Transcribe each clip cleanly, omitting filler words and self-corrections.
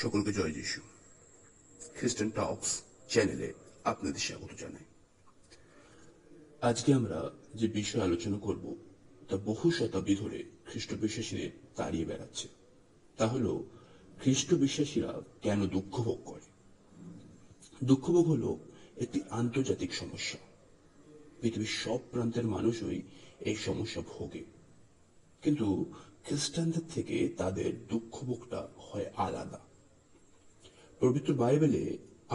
সকলকে জয় যিশু। খ্রিস্টান টক্স চ্যানেলে আপনাদের স্বাগত জানাই। আজকে আমরা যে বিষয় আলোচনা করব তা বহু শতাব্দী ধরে খ্রিস্ট বিশ্বাসীদের তাড়িয়ে বেড়াচ্ছে। তা হলো খ্রিস্ট বিশ্বাসীরা কেন দুঃখ ভোগ করে। দুঃখ ভোগ হলো একটি আন্তর্জাতিক সমস্যা। পৃথিবীর সব প্রান্তের মানুষই এই সমস্যা ভোগে, কিন্তু খ্রিস্টানদের থেকে তাদের দুঃখ ভোগটা হয় আলাদা। পবিত্র বাইবেলে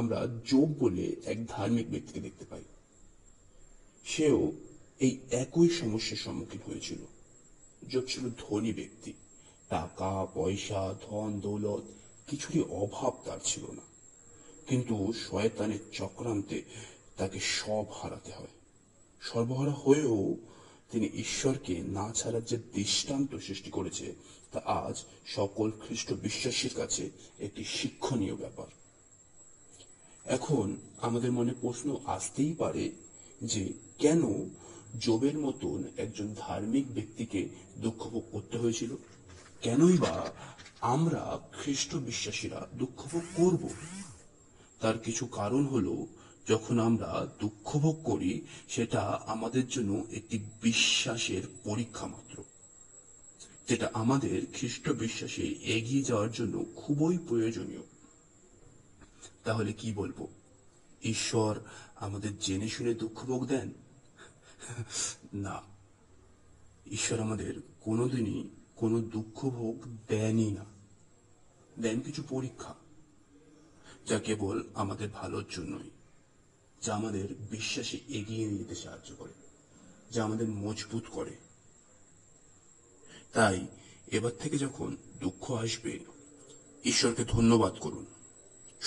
আমরা যোব বলে এক ধার্মিক ব্যক্তিকে দেখতে পাই। সেও এই একই সমস্যার সম্মুখীন হয়েছিল। যোব ছিল ধনী ব্যক্তি, টাকা পয়সা ধন দৌলত কিছুরই অভাব তার ছিল না, কিন্তু শয়তানের চক্রান্তে তাকে সব হারাতে হয়। সর্বহারা হয়েও তিনি ঈশ্বরকে না ছাড়ার যে দৃষ্টান্ত সৃষ্টি করেছে তা আজ সকল খ্রিস্ট বিশ্বাসীর কাছে একটি শিক্ষণীয় ব্যাপার। এখন আমাদের মনে প্রশ্ন আসতেই পারে যে কেন যোবের মতন একজন ধার্মিক ব্যক্তিকে দুঃখ ভোগ করতে হয়েছিল? কেনই বা আমরা খ্রিস্ট বিশ্বাসীরা দুঃখ ভোগ করব? তার কিছু কারণ হলো, যখন আমরা দুঃখ ভোগ করি সেটা আমাদের জন্য একটি বিশ্বাসের পরীক্ষা মাত্র, যেটা আমাদের খ্রিস্ট বিশ্বাসে এগিয়ে যাওয়ার জন্য খুবই প্রয়োজনীয়। তাহলে কি বলবো, ঈশ্বর আমাদের জেনে শুনে দুঃখ ভোগ দেন? না, ঈশ্বর আমাদের কোনোদিনই কোনো দুঃখ ভোগ দেনই না। দেন কিছু পরীক্ষা, যা কেবল আমাদের ভালোর জন্যই, যা আমাদের বিশ্বাসে এগিয়ে নিয়ে যেতে সাহায্য করে, যা আমাদের মজবুত করে। তাই এবার থেকে যখন দুঃখ আসবে, ঈশ্বরকে ধন্যবাদ করুন,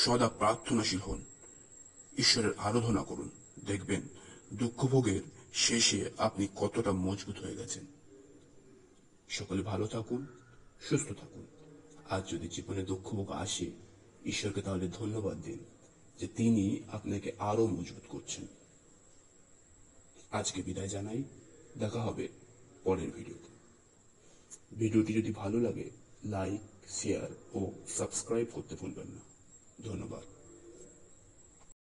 সদা প্রার্থনাশীল হন, ঈশ্বরের আরাধনা করুন। দেখবেন দুঃখ ভোগের শেষে আপনি কতটা মজবুত হয়ে গেছেন। সকলে ভালো থাকুন, সুস্থ থাকুন। আর যদি জীবনে দুঃখ ভোগ আসে, ঈশ্বরকে তাহলে ধন্যবাদ দিন যে তিনি আপনাকে আরো মজবুত করছেন। আজকে বিদায় জানাই, দেখা হবে পরের ভিডিওতে। ভিডিওটি যদি ভালো লাগে লাইক শেয়ার ও সাবস্ক্রাইব করতে ভুলবেন না। ধন্যবাদ।